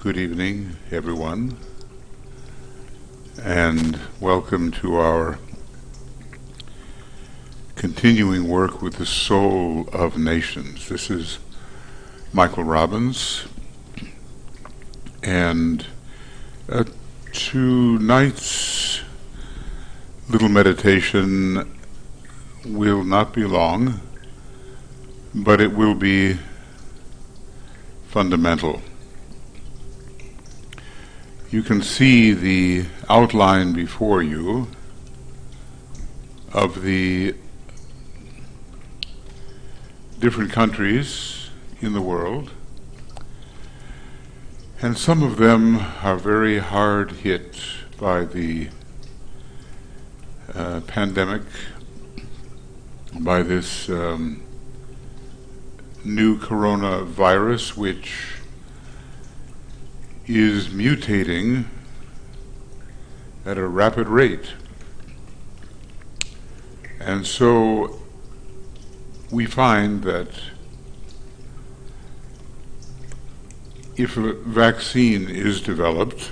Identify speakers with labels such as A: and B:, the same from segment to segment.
A: Good evening, everyone, and welcome to our continuing work with the soul of nations. This is Michael Robbins, and tonight's little meditation will not be long, but it will be fundamental. You can see the outline before you of the different countries in the world, and some of them are very hard hit by the pandemic, by this new coronavirus, which is mutating at a rapid rate. And so we find that if a vaccine is developed,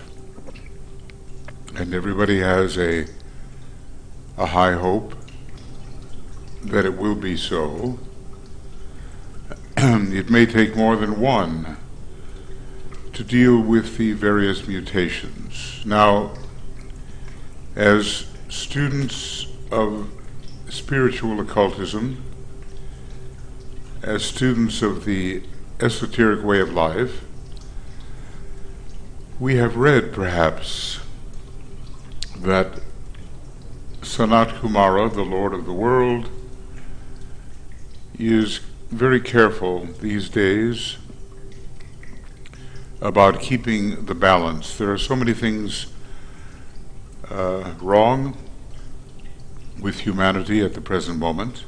A: and everybody has a high hope that it will be so, it may take more than one to deal with the various mutations. Now, as students of spiritual occultism, as students of the esoteric way of life, we have read perhaps that Sanat Kumara, the Lord of the world, is very careful these days about keeping the balance. There are so many things wrong with humanity at the present moment,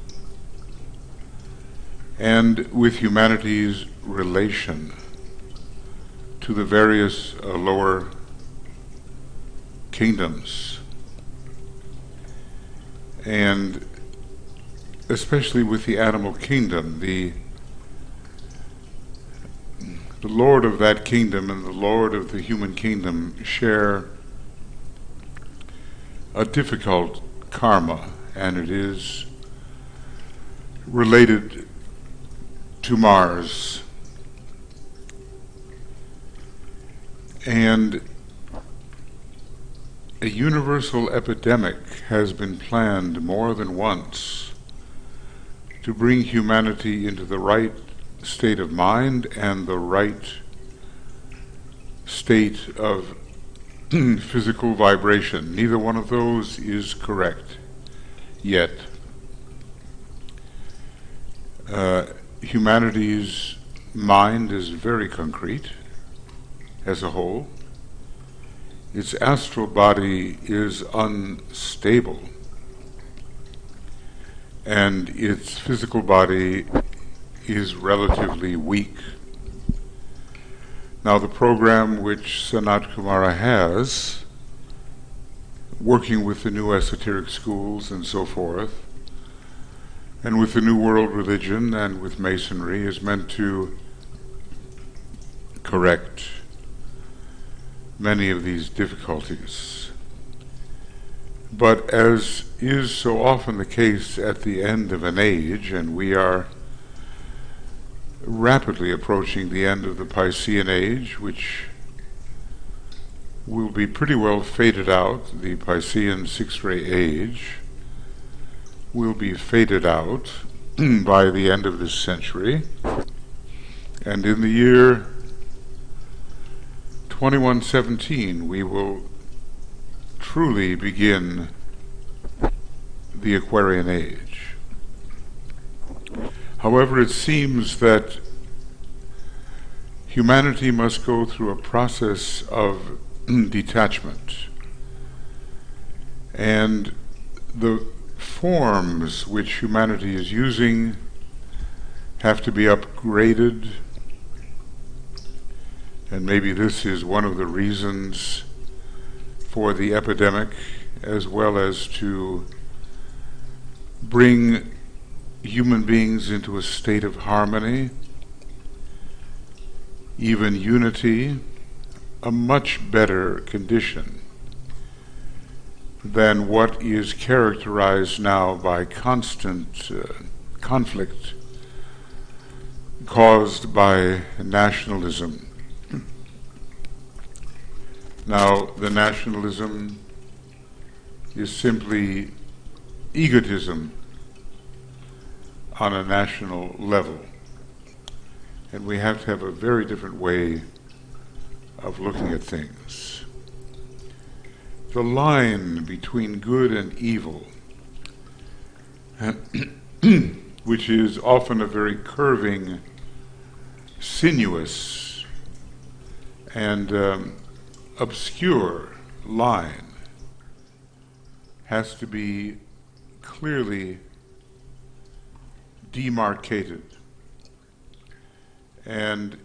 A: and with humanity's relation to the various lower kingdoms, and especially with the animal kingdom. The Lord of that kingdom and the Lord of the human kingdom share a difficult karma, and it is related to Mars. And a universal epidemic has been planned more than once to bring humanity into the right state of mind and the right state of physical vibration. Neither one of those is correct yet. Humanity's mind is very concrete as a whole. Its astral body is unstable, and its physical body is relatively weak. Now, the program which Sanat Kumara has, working with the new esoteric schools and so forth, and with the New World religion and with Masonry, is meant to correct many of these difficulties. But as is so often the case at the end of an age, and we are rapidly approaching the end of the Piscean age, which will be pretty well faded out. The Piscean six-ray age will be faded out by the end of this century, and in the year 2117 we will truly begin the Aquarian age. However, it seems that humanity must go through a process of detachment, and the forms which humanity is using have to be upgraded, and maybe this is one of the reasons for the epidemic, as well as to bring human beings into a state of harmony, even unity a much better condition than what is characterized now by constant conflict caused by nationalism. Now, the nationalism is simply egotism on a national level. And we have to have a very different way of looking at things. The line between good and evil, which is often a very curving, sinuous, and obscure line, has to be clearly demarcated. And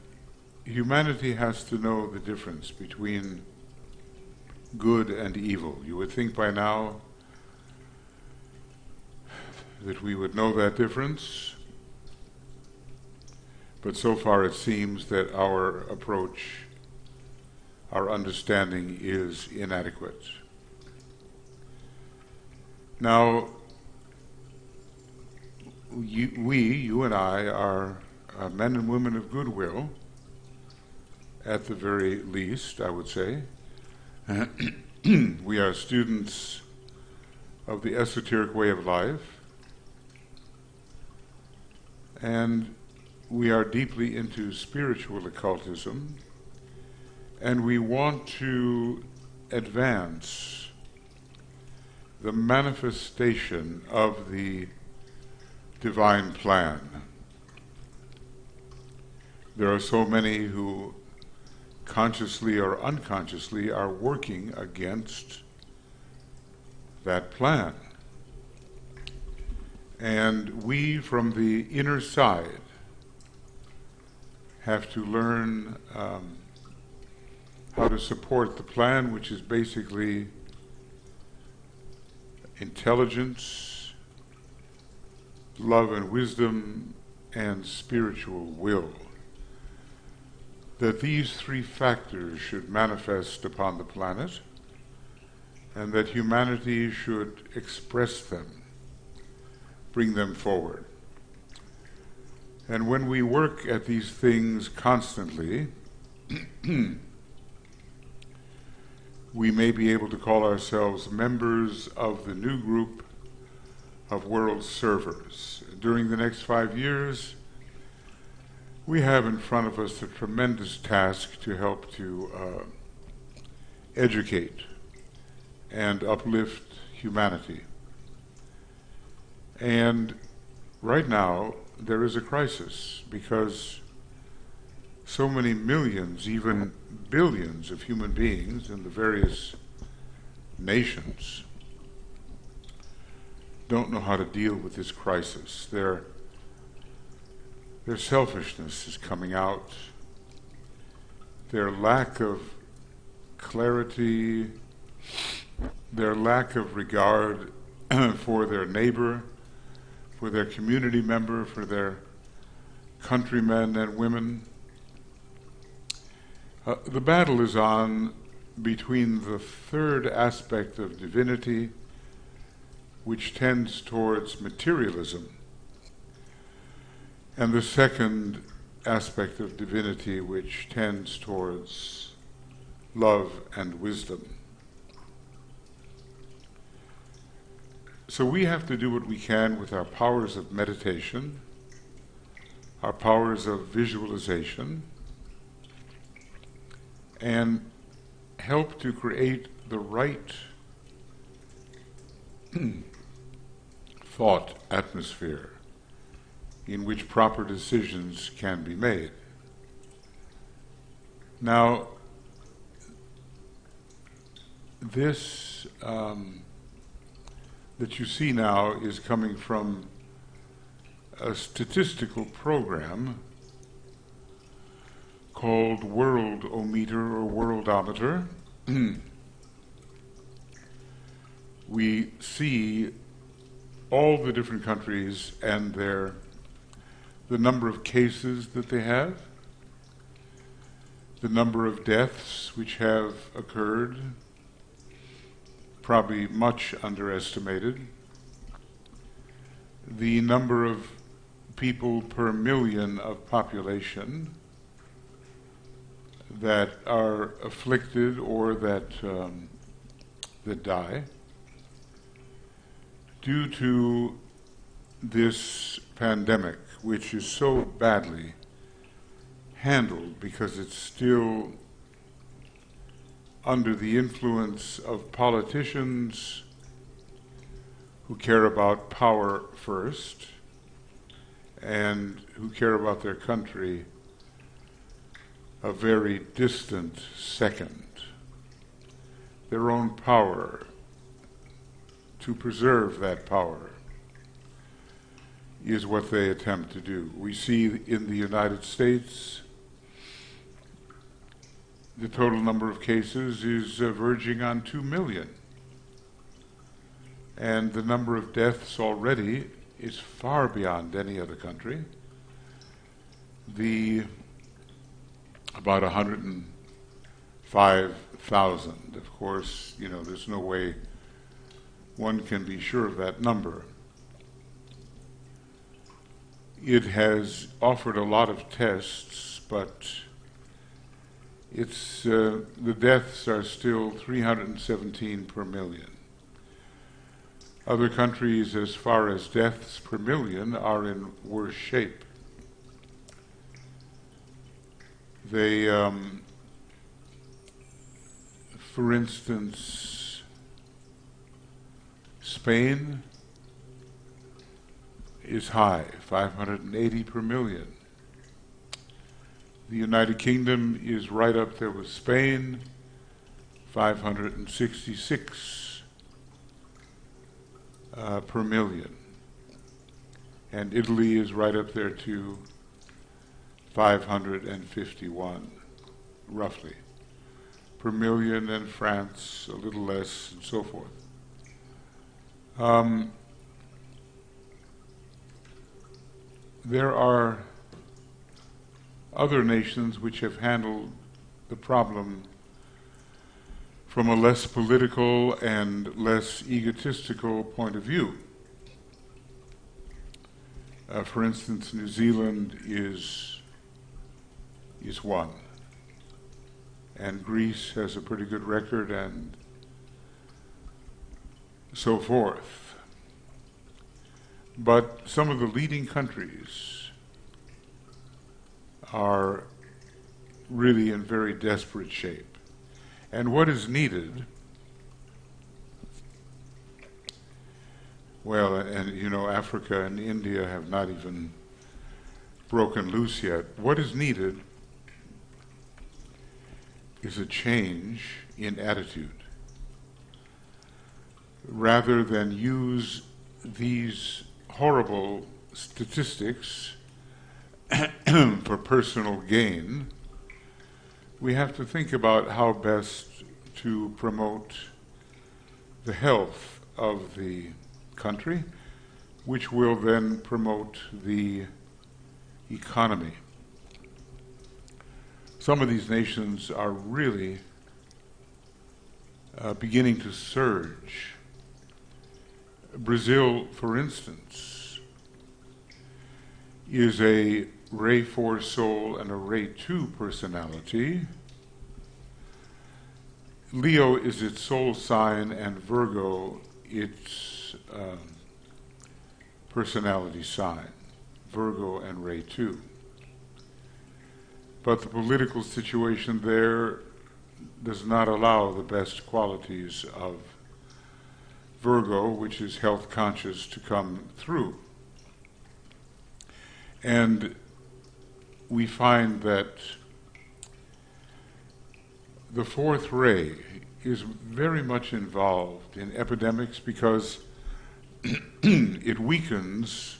A: humanity has to know the difference between good and evil. You would think by now that we would know that difference, but so far it seems that our approach, our understanding is inadequate. Now, you and I are men and women of goodwill, at the very least, I would say. We are students of the esoteric way of life, and we are deeply into spiritual occultism, and we want to advance the manifestation of the divine plan. There are so many who consciously or unconsciously are working against that plan. And we, from the inner side, have to learn how to support the plan, which is basically intelligence, love and wisdom, and spiritual will. That these three factors should manifest upon the planet, and that humanity should express them, bring them forward. And when we work at these things constantly, we may be able to call ourselves members of the new group of world servers. During the next 5 years, we have in front of us a tremendous task to help to educate and uplift humanity. And right now, there is a crisis because so many millions, even billions of human beings in the various nations don't know how to deal with this crisis. Their selfishness is coming out. Their lack of clarity, their lack of regard for their neighbor, for their community member, for their countrymen and women. The battle is on between the third aspect of divinity, which tends towards materialism, and the second aspect of divinity, which tends towards love and wisdom. So we have to do what we can with our powers of meditation, our powers of visualization, and help to create the right thought atmosphere in which proper decisions can be made. Now, this that you see now is coming from a statistical program called Worldometer or Worldometer. We see all the different countries and the number of cases that they have, the number of deaths which have occurred, probably much underestimated. The number of people per million of population that are afflicted or that die due to this pandemic, which is so badly handled because it's still under the influence of politicians who care about power first and who care about their country a very distant second. Their own power, to preserve that power, is what they attempt to do. We see in the United States the total number of cases is verging on 2 million. And the number of deaths already is far beyond any other country. About 105,000. Of course, there's no way one can be sure of that number. It has offered a lot of tests, but the deaths are still 317 per million. Other countries, as far as deaths per million, are in worse shape. They, for instance, Spain is high, 580 per million. The United Kingdom is right up there with Spain, 566 per million. And Italy is right up there too, 551, roughly, per million, and France a little less, and so forth. There are other nations which have handled the problem from a less political and less egotistical point of view. For instance, New Zealand is one, and Greece has a pretty good record, and so forth. But some of the leading countries are really in very desperate shape. And what is needed, well, and Africa and India have not even broken loose yet. What is needed is a change in attitude. Rather than use these horrible statistics for personal gain, we have to think about how best to promote the health of the country, which will then promote the economy. Some of these nations are really beginning to surge. Brazil, for instance, is a Ray 4 soul and a Ray 2 personality. Leo is its soul sign, and Virgo its personality sign. Virgo and Ray 2. But the political situation there does not allow the best qualities of Virgo, which is health conscious, to come through. And we find that the fourth ray is very much involved in epidemics because it weakens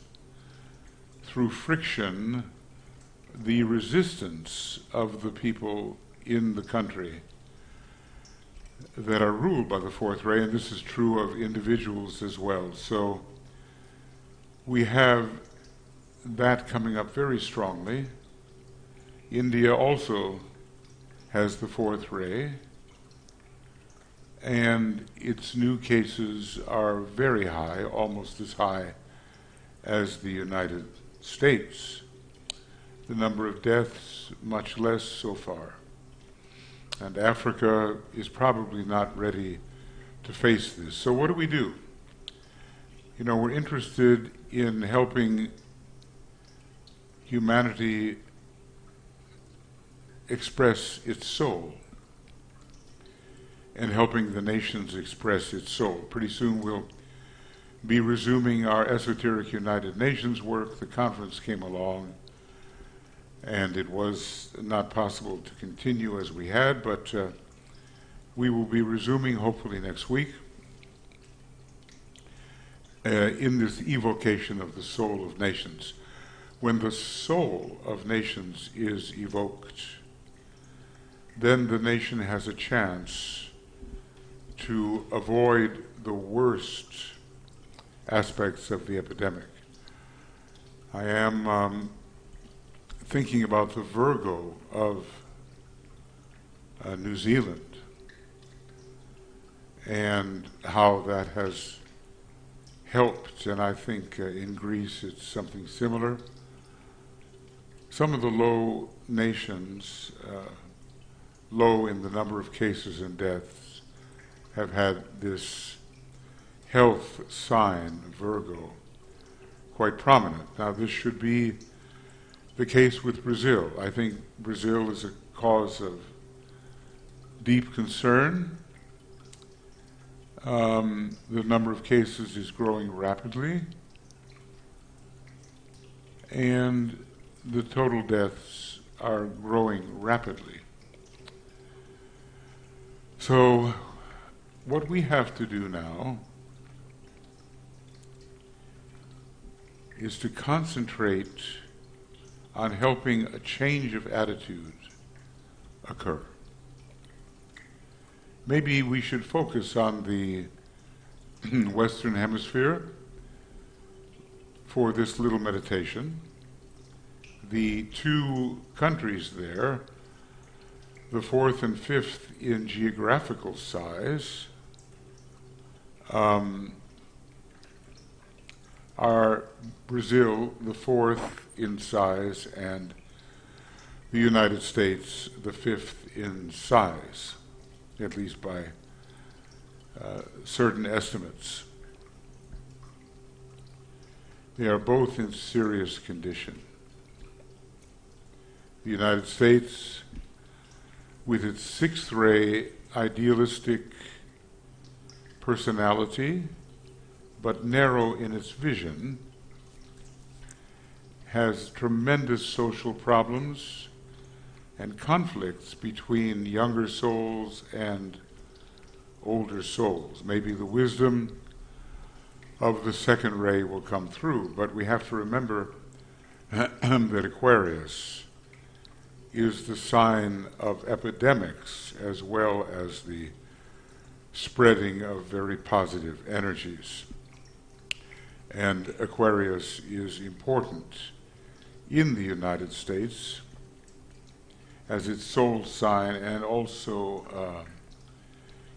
A: through friction the resistance of the people in the country that are ruled by the fourth ray, and this is true of individuals as well. So we have that coming up very strongly. India also has the fourth ray, and its new cases are very high, almost as high as the United States. The number of deaths, much less so far. And Africa is probably not ready to face this. So what do? You know, we're interested in helping humanity express its soul and helping the nations express its soul. Pretty soon we'll be resuming our esoteric United Nations work. The conference came along and it was not possible to continue as we had, but we will be resuming hopefully next week in this evocation of the soul of nations. When the soul of nations is evoked, then the nation has a chance to avoid the worst aspects of the epidemic. I am thinking about the Virgo of New Zealand and how that has helped, and I think in Greece it's something similar. Some of the low nations, low in the number of cases and deaths, have had this health sign, Virgo, quite prominent. Now this should be the case with Brazil. I think Brazil is a cause of deep concern. The number of cases is growing rapidly, and the total deaths are growing rapidly. So what we have to do now is to concentrate on helping a change of attitude occur. Maybe we should focus on the Western Hemisphere for this little meditation. The two countries there, the fourth and fifth in geographical size, are Brazil, the fourth in size, and the United States, the fifth in size, at least by certain estimates. They are both in serious condition. The United States, with its sixth ray idealistic personality, but narrow in its vision, has tremendous social problems and conflicts between younger souls and older souls. Maybe the wisdom of the second ray will come through, but we have to remember that Aquarius is the sign of epidemics as well as the spreading of very positive energies. And Aquarius is important in the United States as its soul sign, and also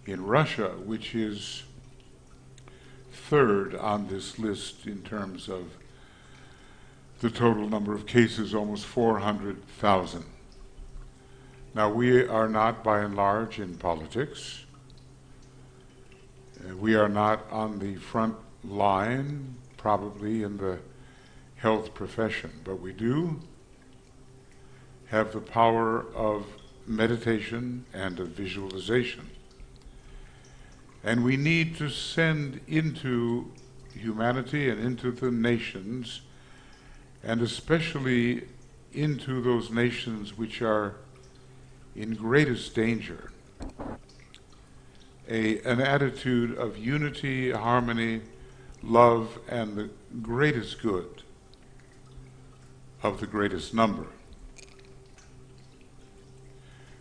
A: in Russia, which is third on this list in terms of the total number of cases, almost 400,000. Now, we are not, by and large, in politics. We are not on the front line, probably, in the health profession, but we do have the power of meditation and of visualization. And we need to send into humanity and into the nations, and especially into those nations which are in greatest danger, an attitude of unity, harmony, love, and the greatest good of the greatest number.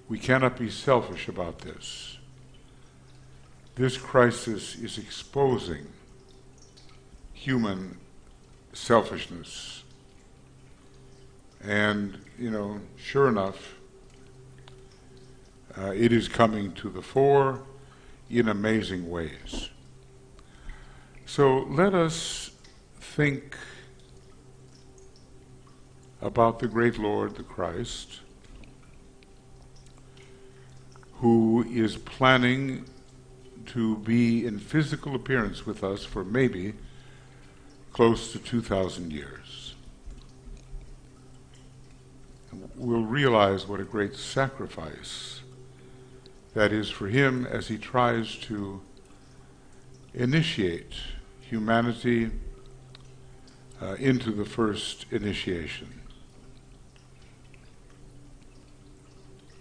A: We cannot be selfish about this. This crisis is exposing human selfishness. And, sure enough, it is coming to the fore in amazing ways. So let us think about the great Lord, the Christ, who is planning to be in physical appearance with us for maybe close to 2,000 years. We'll realize what a great sacrifice that is for him as he tries to initiate humanity into the first initiation,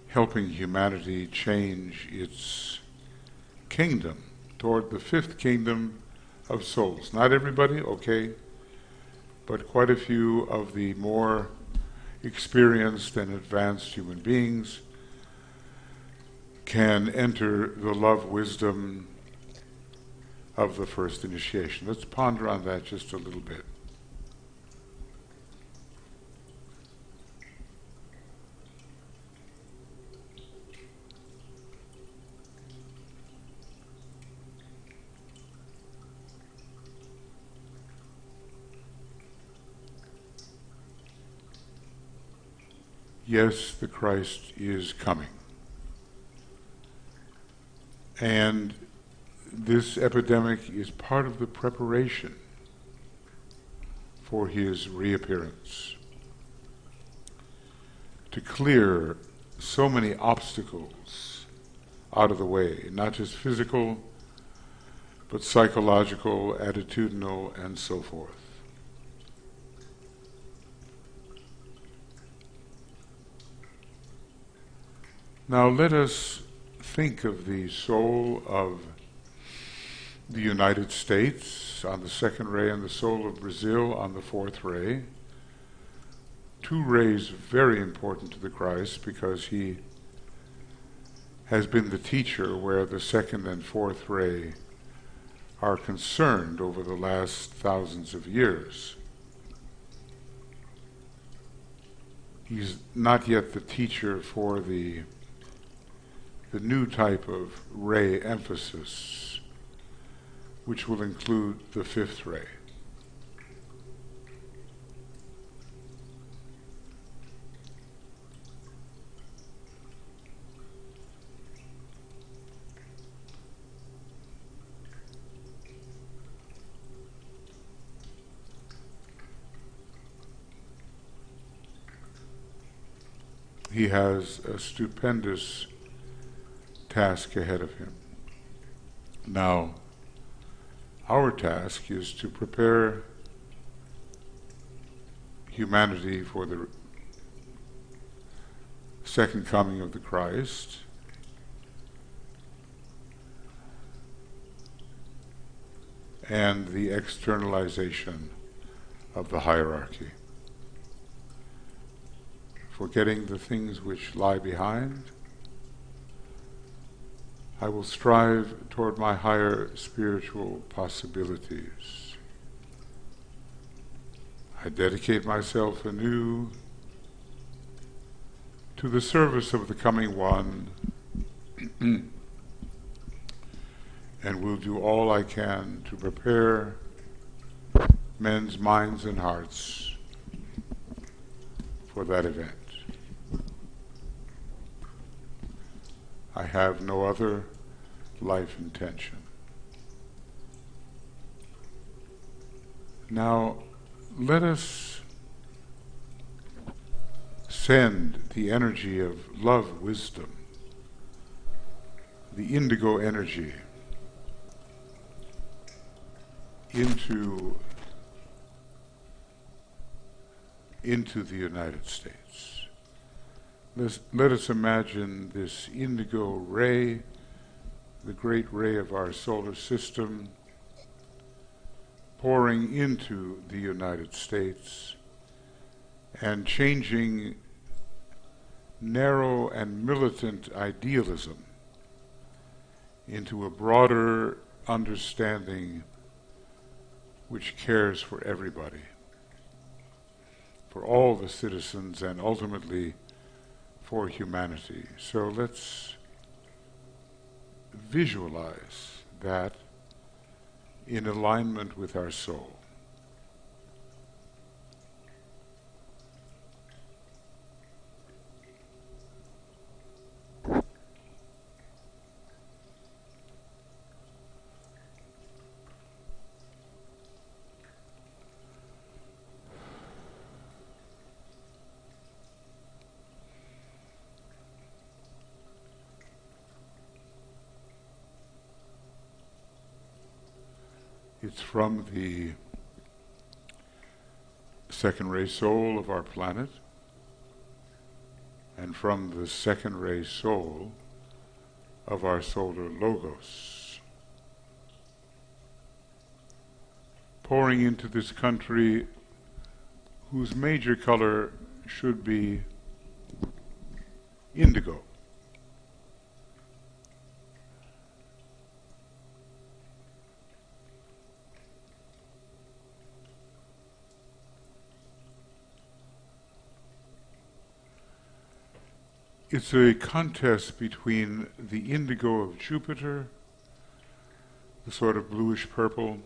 A: helping humanity change its kingdom toward the fifth kingdom of souls. Not everybody, okay, but quite a few of the more experienced and advanced human beings can enter the love wisdom of the first initiation. Let's ponder on that just a little bit. Yes, the Christ is coming. And this epidemic is part of the preparation for his reappearance, to clear so many obstacles out of the way, not just physical, but psychological, attitudinal, and so forth. Now let us think of the soul of the United States on the second ray and the soul of Brazil on the fourth ray. Two rays very important to the Christ because he has been the teacher where the second and fourth ray are concerned over the last thousands of years. He's not yet the teacher for the new type of ray emphasis, which will include the fifth ray. He has a stupendous task ahead of him. Now, our task is to prepare humanity for the second coming of the Christ, and the externalization of the hierarchy, forgetting the things which lie behind. I will strive toward my higher spiritual possibilities. I dedicate myself anew to the service of the coming one and will do all I can to prepare men's minds and hearts for that event. I have no other life intention. Now, let us send the energy of love, wisdom, the indigo energy, into the United States. Let us imagine this indigo ray, the great ray of our solar system, pouring into the United States and changing narrow and militant idealism into a broader understanding which cares for everybody, for all the citizens, and ultimately for humanity. So let's visualize that in alignment with our soul. It's from the second ray soul of our planet and from the second ray soul of our solar logos, pouring into this country whose major color should be indigo. It's a contest between the indigo of Jupiter, the sort of bluish purple,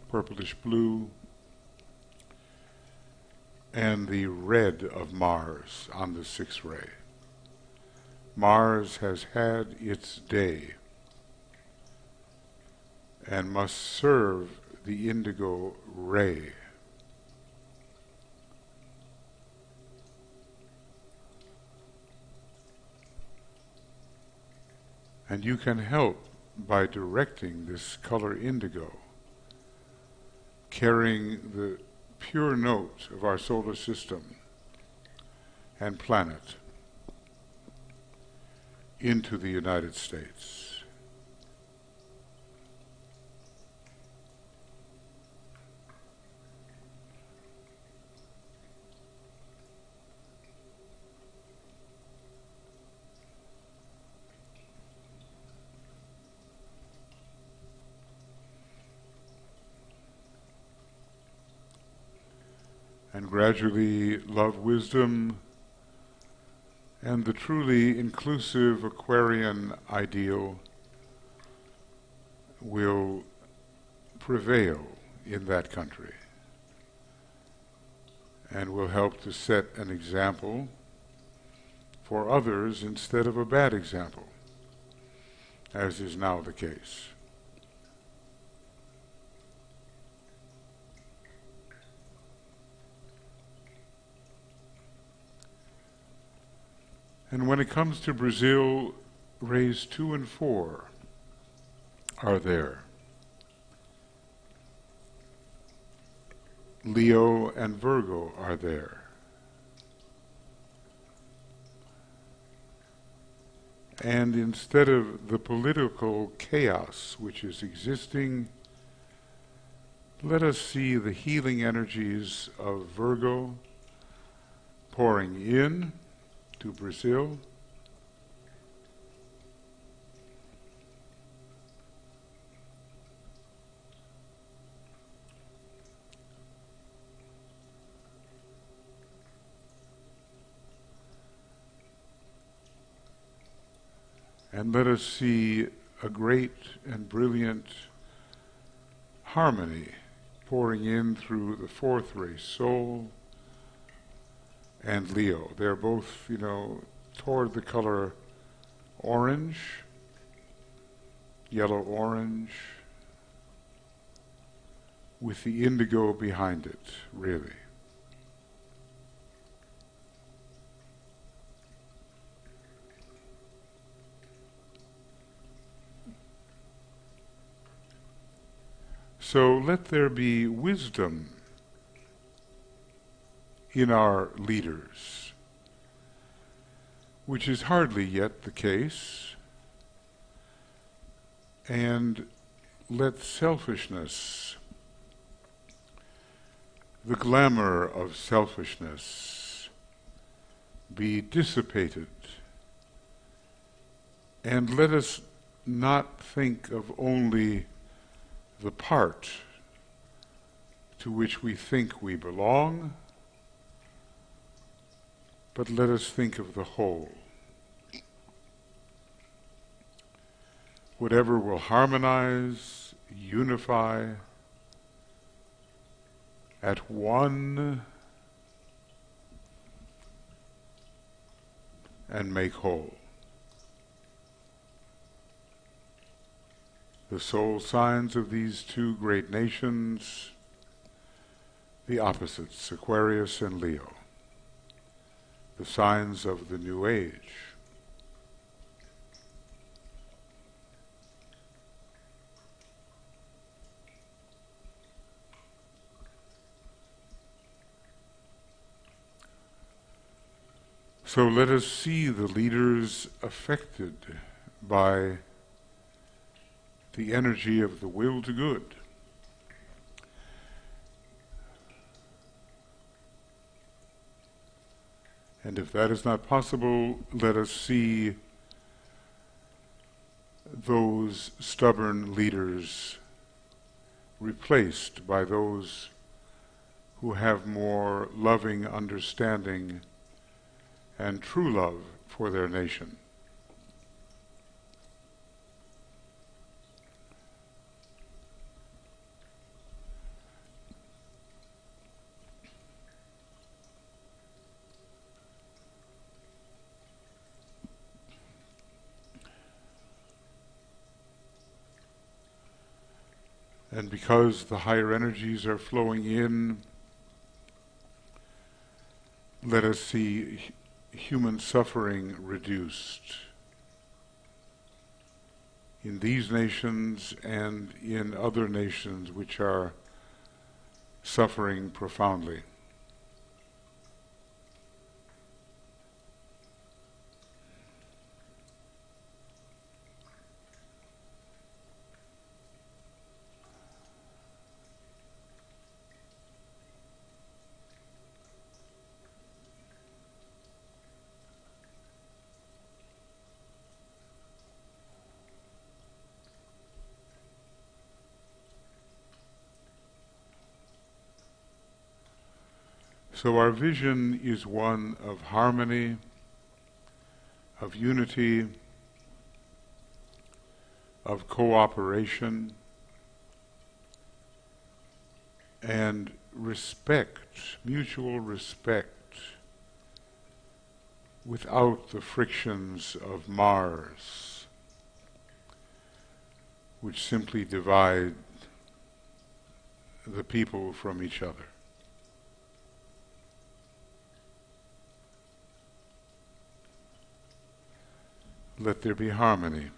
A: purplish blue, and the red of Mars on the sixth ray. Mars has had its day and must serve the indigo ray. And you can help by directing this color indigo, carrying the pure note of our solar system and planet into the United States. And gradually love, wisdom, and the truly inclusive Aquarian ideal will prevail in that country and will help to set an example for others instead of a bad example, as is now the case. And when it comes to Brazil, rays 2 and 4 are there. Leo and Virgo are there. And instead of the political chaos which is existing, let us see the healing energies of Virgo pouring in to Brazil, and let us see a great and brilliant harmony pouring in through the fourth ray soul and Leo. They're both, toward the color orange, yellow-orange, with the indigo behind it, really. So let there be wisdom in our leaders, which is hardly yet the case, and let selfishness, the glamour of selfishness, be dissipated, and let us not think of only the part to which we think we belong, but let us think of the whole. whatever will harmonize, unify, at one, and make whole. The soul signs of these two great nations, the opposites, Aquarius and Leo, the signs of the New Age. So let us see the leaders affected by the energy of the will to good. And if that is not possible, let us see those stubborn leaders replaced by those who have more loving understanding and true love for their nation. And because the higher energies are flowing in, let us see human suffering reduced in these nations and in other nations which are suffering profoundly. So our vision is one of harmony, of unity, of cooperation, and respect, mutual respect, without the frictions of Mars, which simply divide the people from each other. Let there be harmony.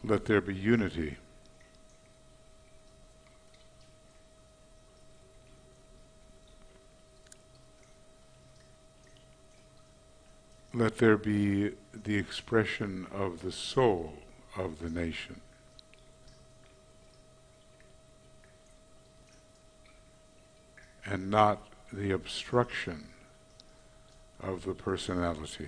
A: Let there be unity. Let there be the expression of the soul of the nation. And not the obstruction of the personality.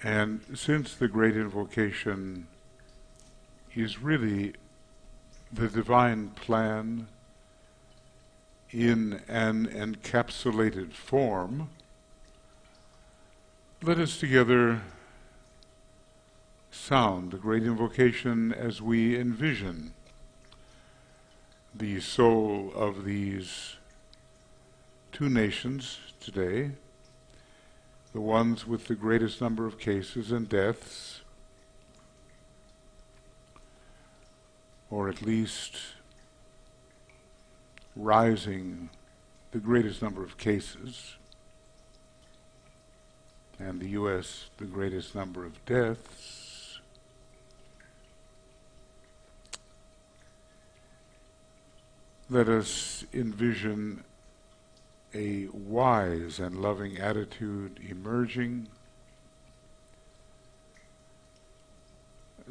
A: And since the great invocation is really the divine plan in an encapsulated form, let us together sound the great invocation as we envision the soul of these two nations today, the ones with the greatest number of cases and deaths, or at least rising the greatest number of cases, and the U.S. the greatest number of deaths. Let us envision a wise and loving attitude emerging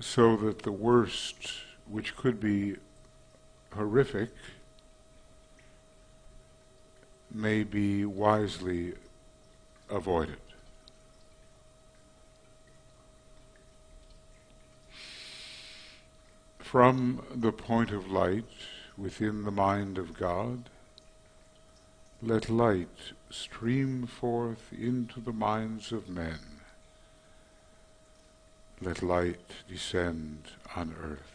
A: so that the worst which could be horrific, may be wisely avoided. From the point of light within the mind of God, let light stream forth into the minds of men. Let light descend on earth.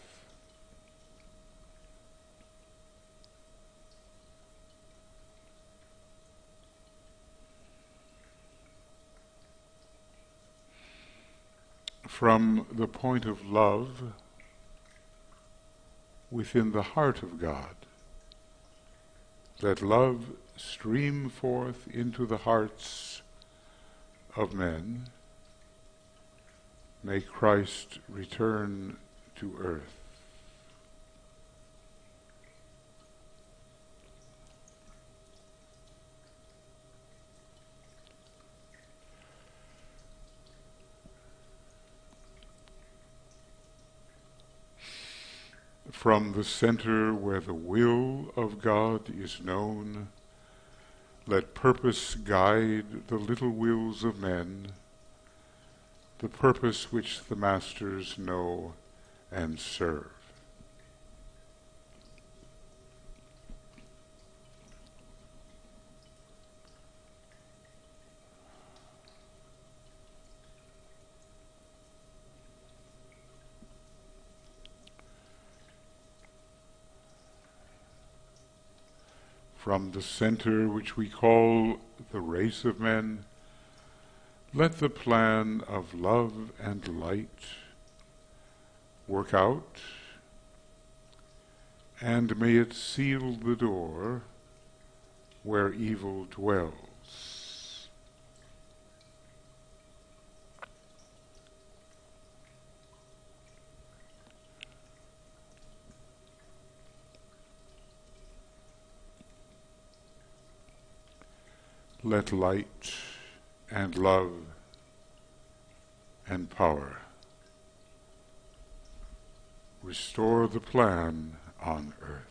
A: From the point of love within the heart of God, let love stream forth into the hearts of men. May Christ return to earth. From the center where the will of God is known, let purpose guide the little wills of men, the purpose which the masters know and serve. From the center which we call the race of men, let the plan of love and light work out, and may it seal the door where evil dwells. Let light and love and power restore the plan on earth.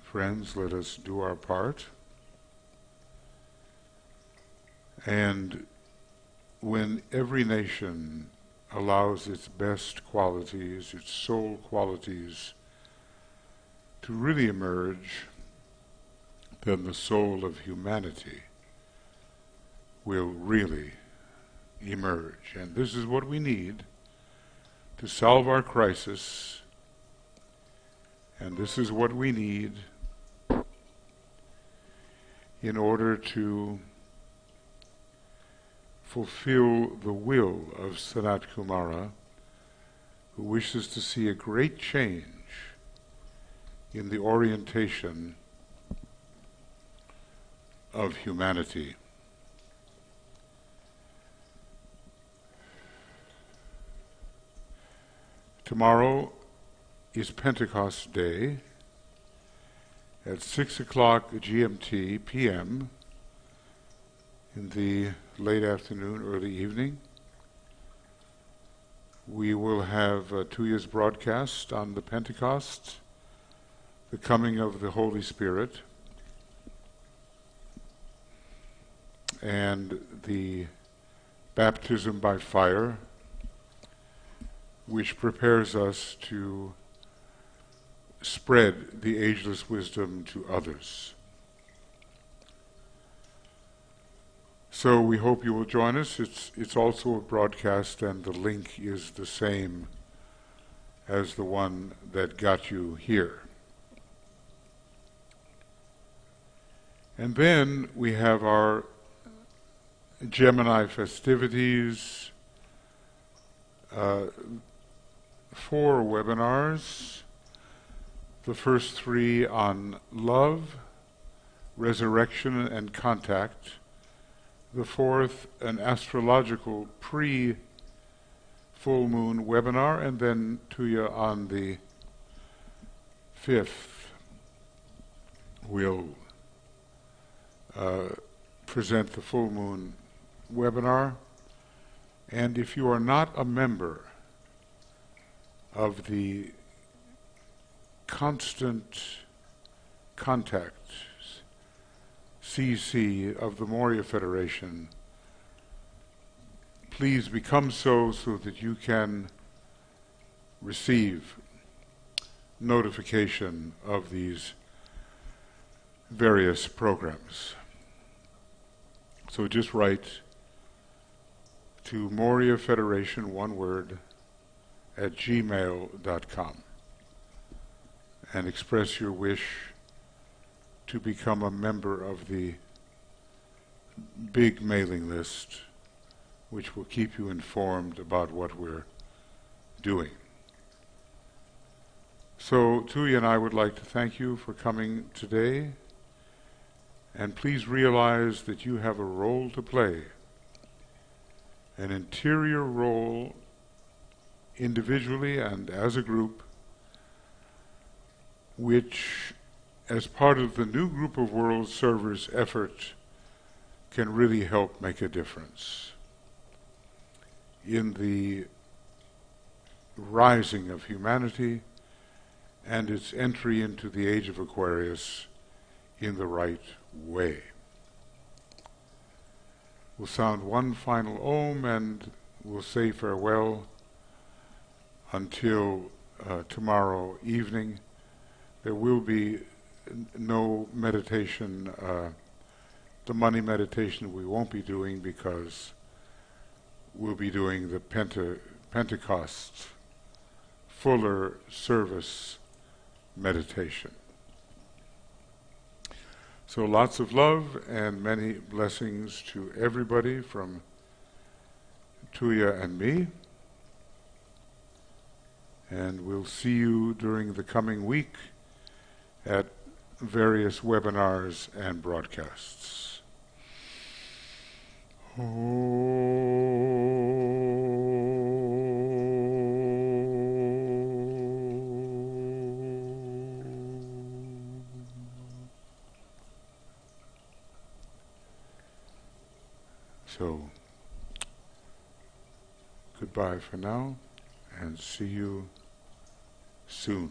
A: Friends, let us do our part. And when every nation allows its best qualities, its soul qualities, to really emerge, then the soul of humanity will really emerge. And this is what we need to solve our crisis, and this is what we need in order to fulfill the will of Sanat Kumara, who wishes to see a great change in the orientation of humanity. Tomorrow is Pentecost Day at 6 o'clock GMT PM in the late afternoon, early evening. We will have 2 years broadcast on the Pentecost, the coming of the Holy Spirit, and the baptism by fire, which prepares us to spread the ageless wisdom to others. So we hope you will join us. It's also a broadcast, and the link is the same as the one that got you here. And then we have our Gemini festivities, 4 webinars, the first 3 on love, resurrection, and contact, the 4th an astrological pre-full moon webinar, and then to you on the 5th we'll present the full moon webinar. And if you are not a member of the Constant Contact CC of the Moria Federation, please become so that you can receive notification of these various programs. So just write to Moria Federation, one word, at gmail.com and express your wish to become a member of the big mailing list, which will keep you informed about what we're doing. So Tuya and I would like to thank you for coming today, and please realize that you have a role to play, an interior role individually and as a group, which as part of the new group of world servers effort can really help make a difference in the rising of humanity and its entry into the age of Aquarius in the right way. We'll sound one final Om and we'll say farewell until tomorrow evening. There will be no meditation, the money meditation we won't be doing, because we'll be doing the Pentecost fuller service meditation. So lots of love and many blessings to everybody from Tuya and me. And we'll see you during the coming week at various webinars and broadcasts. So, goodbye for now, and see you soon.